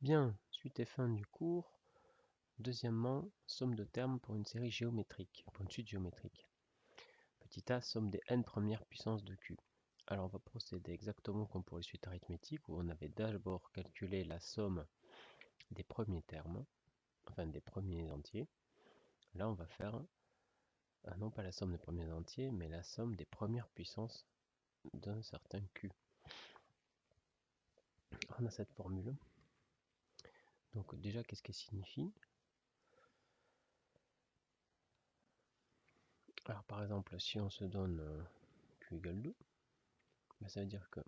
Bien, suite et fin du cours. Deuxièmement, somme de termes pour une série géométrique, pour une suite géométrique. Petit a, somme des n premières puissances de q. Alors on va procéder exactement comme pour les suites arithmétiques où on avait d'abord calculé la somme des premiers termes, enfin des premiers entiers. Là on va faire, non pas la somme des premiers entiers, mais la somme des premières puissances d'un certain q. On a cette formule. Donc déjà, qu'est-ce qu'elle signifie? Alors par exemple, si on se donne q égale 2, ben, ça veut dire que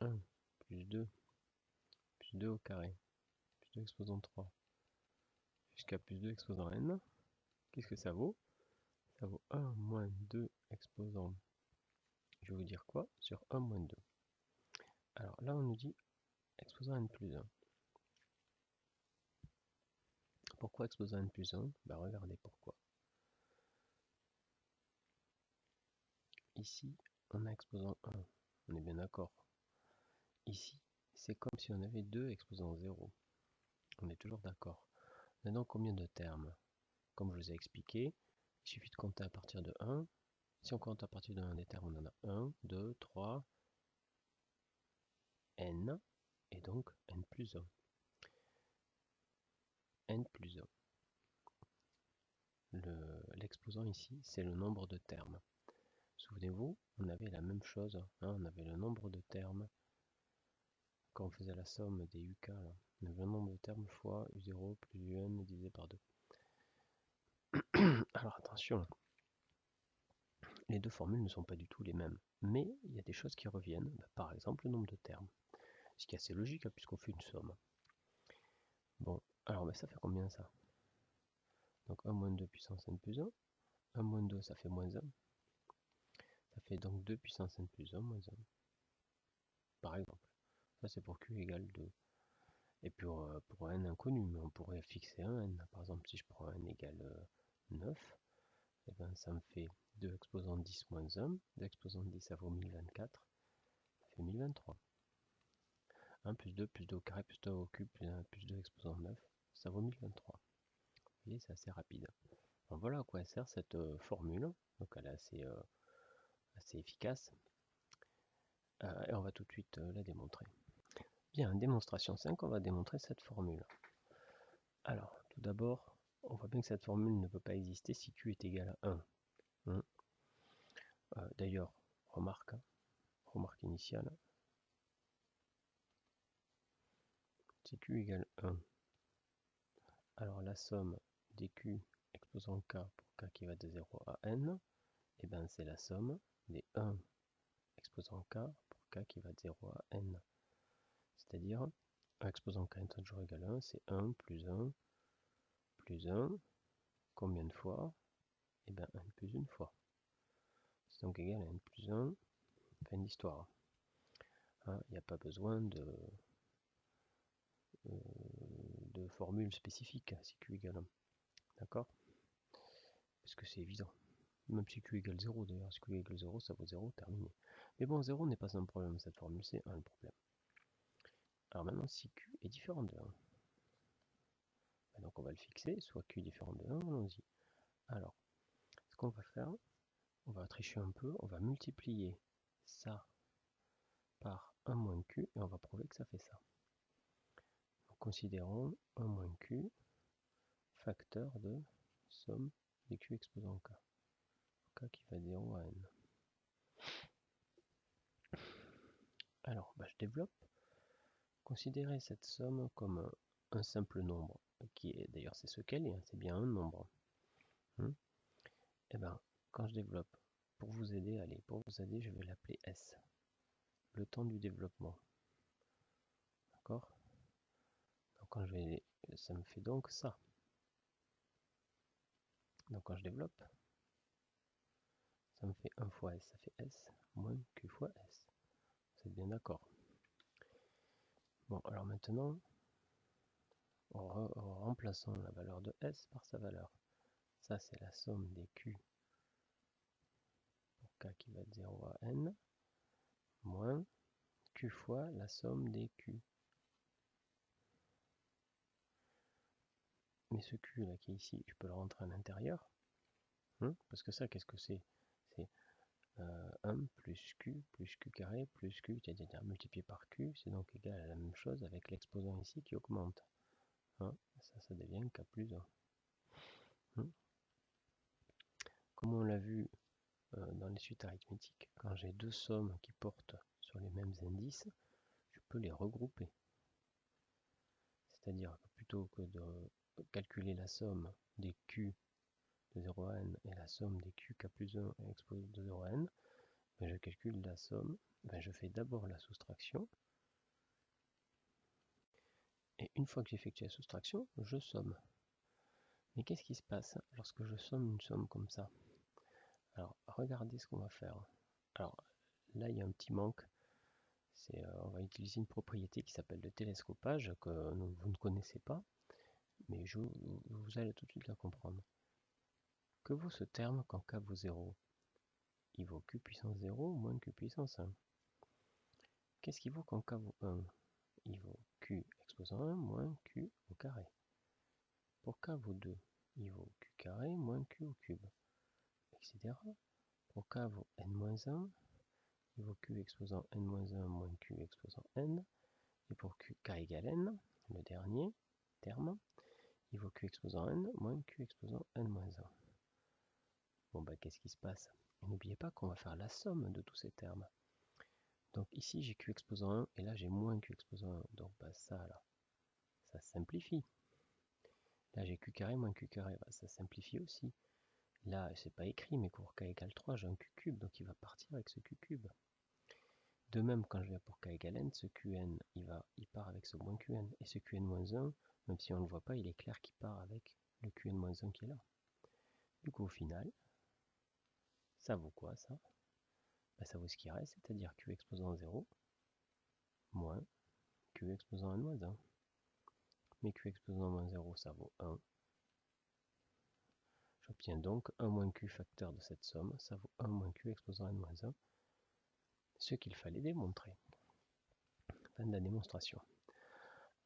1 plus 2 plus 2 au carré plus 2 exposant 3 jusqu'à plus 2 exposant n, qu'est-ce que ça vaut? Ça vaut 1 moins 2 exposant, je vais vous dire quoi, sur 1 moins 2. Alors là on nous dit exposant n plus 1. Pourquoi exposant n plus 1? Ben regardez pourquoi. Ici on a exposant 1, on est bien d'accord. Ici c'est comme si on avait 2 exposant 0. On est toujours d'accord. On a donc combien de termes? Comme je vous ai expliqué, il suffit de compter à partir de 1. Si on compte à partir de 1 des termes, on en a 1, 2, 3, n, et donc n plus 1. n plus 1. L'exposant ici, c'est le nombre de termes. Souvenez-vous, on avait la même chose, hein, on avait le nombre de termes quand on faisait la somme des UK. Là. On avait le nombre de termes fois u0 plus un divisé par 2. Alors attention, les deux formules ne sont pas du tout les mêmes, mais il y a des choses qui reviennent, par exemple le nombre de termes, ce qui est assez logique hein, puisqu'on fait une somme. Bon, alors ça fait combien ça? Donc 1 moins 2 puissance n plus 1, 1 moins 2 ça fait moins 1, ça fait donc 2 puissance n plus 1 moins 1, par exemple. Ça c'est pour q égale 2. Et puis pour n inconnu, mais on pourrait fixer un n. Par exemple, si je prends n égale 9, et ben, ça me fait 2 exposant 10 moins 1. 2 exposant 10, ça vaut 1024. Ça fait 1023. 1 plus 2 plus 2 au carré plus 2 au cube plus 1 plus 2 exposant 9, ça vaut 1023. Vous voyez, c'est assez rapide. Donc voilà à quoi sert cette formule. Donc elle est assez efficace. Et on va tout de suite la démontrer. Bien, démonstration 5, on va démontrer cette formule. Alors, tout d'abord, on voit bien que cette formule ne peut pas exister si q est égal à 1. D'ailleurs, remarque initiale, si q égale 1, alors la somme des q exposant k pour k qui va de 0 à n, et ben c'est la somme des 1 exposant k pour k qui va de 0 à n. C'est-à-dire, 1 exposant k est toujours égal à 1, c'est 1 plus 1 plus 1, combien de fois? Et bien 1 plus 1 fois. C'est donc égal à n plus 1, fin d'histoire. Il n'y a pas besoin de formule spécifique si q égale 1. D'accord? Parce que c'est évident. Même si q égale 0 d'ailleurs, si q égale 0, ça vaut 0, terminé. Mais bon, 0 n'est pas un problème, cette formule, c'est 1 le problème. Alors maintenant, si q est différent de 1, donc on va le fixer, soit q est différent de 1, allons-y. Alors, ce qu'on va faire, on va tricher un peu, on va multiplier ça par 1 moins q, et on va prouver que ça fait ça. Donc, considérons 1 moins q, facteur de somme des q exposant k. K qui va de 0 à n. Alors, je développe. Considérez cette somme comme un simple nombre, qui est d'ailleurs c'est ce qu'elle est, c'est bien un nombre. Et bien, quand je développe, pour vous aider, je vais l'appeler S. Le temps du développement. D'accord? Donc quand ça me fait donc ça. Donc quand je développe, ça me fait 1 fois S, ça fait S moins Q fois S. Vous êtes bien d'accord? Bon, alors maintenant, en remplaçant la valeur de S par sa valeur. Ça, c'est la somme des Q pour K qui va de 0 à N, moins Q fois la somme des Q mais ce Q là qui est ici, je peux le rentrer à l'intérieur. Parce que ça, qu'est-ce que c'est? C'est 1 plus Q carré plus Q, multiplié par Q, c'est donc égal à la même chose avec l'exposant ici qui augmente. Ça devient K plus 1. Comme on l'a vu dans les suites arithmétiques, quand j'ai deux sommes qui portent sur les mêmes indices, je peux les regrouper. C'est-à-dire que plutôt que de calculer la somme des Q de 0 à n et la somme des Q K plus 1 exposé de 0 à n, je calcule la somme, je fais d'abord la soustraction, et une fois que j'ai effectué la soustraction, je somme. Mais qu'est-ce qui se passe lorsque je somme une somme comme ça? Alors, regardez ce qu'on va faire. Alors, là, il y a un petit manque. On va utiliser une propriété qui s'appelle le télescopage, que vous ne connaissez pas, mais vous allez tout de suite la comprendre. Que vaut ce terme quand K vaut 0? Il vaut Q puissance 0 moins Q puissance 1. Qu'est-ce qu'il vaut quand K vaut 1? Il vaut Q exposant 1 moins Q au carré. Pour K vaut 2, il vaut Q carré moins Q au cube, etc. Pour K vaut n-1, il vaut Q exposant n-1 moins Q exposant n. Et pour K égale n, le dernier terme, il vaut Q exposant n moins Q exposant n-1. Bon, qu'est-ce qui se passe? N'oubliez pas qu'on va faire la somme de tous ces termes. Donc ici, j'ai Q exposant 1, et là, j'ai moins Q exposant 1. Donc ça, là, ça simplifie. Là, j'ai Q carré moins Q carré, ça simplifie aussi. Là, c'est pas écrit, mais pour K égale 3, j'ai un Q cube, donc il va partir avec ce Q cube. De même, quand je viens pour K égale n, ce Qn, il part avec ce moins Qn. Et ce Qn-1, même si on ne le voit pas, il est clair qu'il part avec le Qn-1 qui est là. Du coup, au final, ça vaut quoi, ça? Ça vaut ce qui reste, c'est-à-dire Q exposant 0 moins Q exposant n-1. Mais Q exposant moins 0, ça vaut 1. J'obtiens donc 1 moins Q facteur de cette somme, ça vaut 1 moins Q exposant n-1, ce qu'il fallait démontrer. Fin de la démonstration.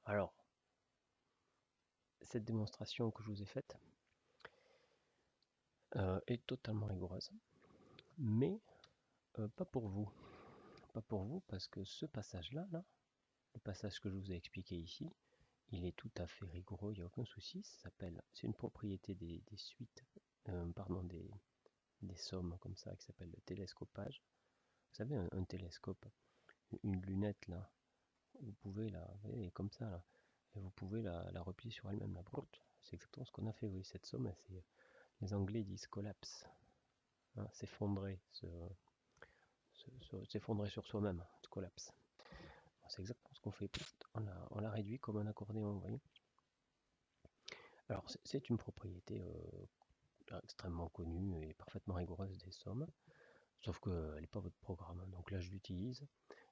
Alors, cette démonstration que je vous ai faite est totalement rigoureuse, mais pas pour vous. Pas pour vous, parce que ce passage-là, le passage que je vous ai expliqué ici, il est tout à fait rigoureux, il n'y a aucun souci. C'est une propriété des suites, des sommes comme ça, qui s'appelle le télescopage. Vous savez, un télescope, une lunette là, vous pouvez vous voyez, comme ça là, et vous pouvez la replier sur elle-même, la brute. C'est exactement ce qu'on a fait, oui, cette somme, les Anglais disent collapse, s'effondrer, s'effondrer sur soi-même, collapse. C'est exactement ce qu'on fait, on l'a réduit comme un accordéon, vous voyez. Alors c'est une propriété extrêmement connue et parfaitement rigoureuse des sommes, sauf qu'elle n'est pas votre programme, donc là je l'utilise.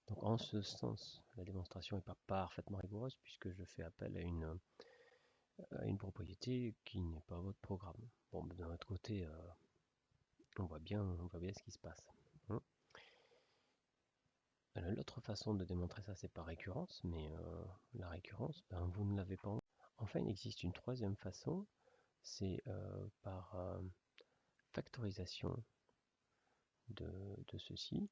Donc en ce sens, la démonstration n'est pas parfaitement rigoureuse puisque je fais appel à une propriété qui n'est pas votre programme. Bon, d'un autre côté, on voit bien ce qui se passe. L'autre façon de démontrer ça, c'est par récurrence, mais la récurrence, vous ne l'avez pas. Enfin, il existe une troisième façon, c'est par factorisation de ceci,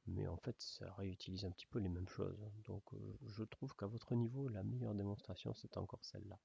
mais en fait, ça réutilise un petit peu les mêmes choses. Donc, je trouve qu'à votre niveau, la meilleure démonstration, c'est encore celle-là.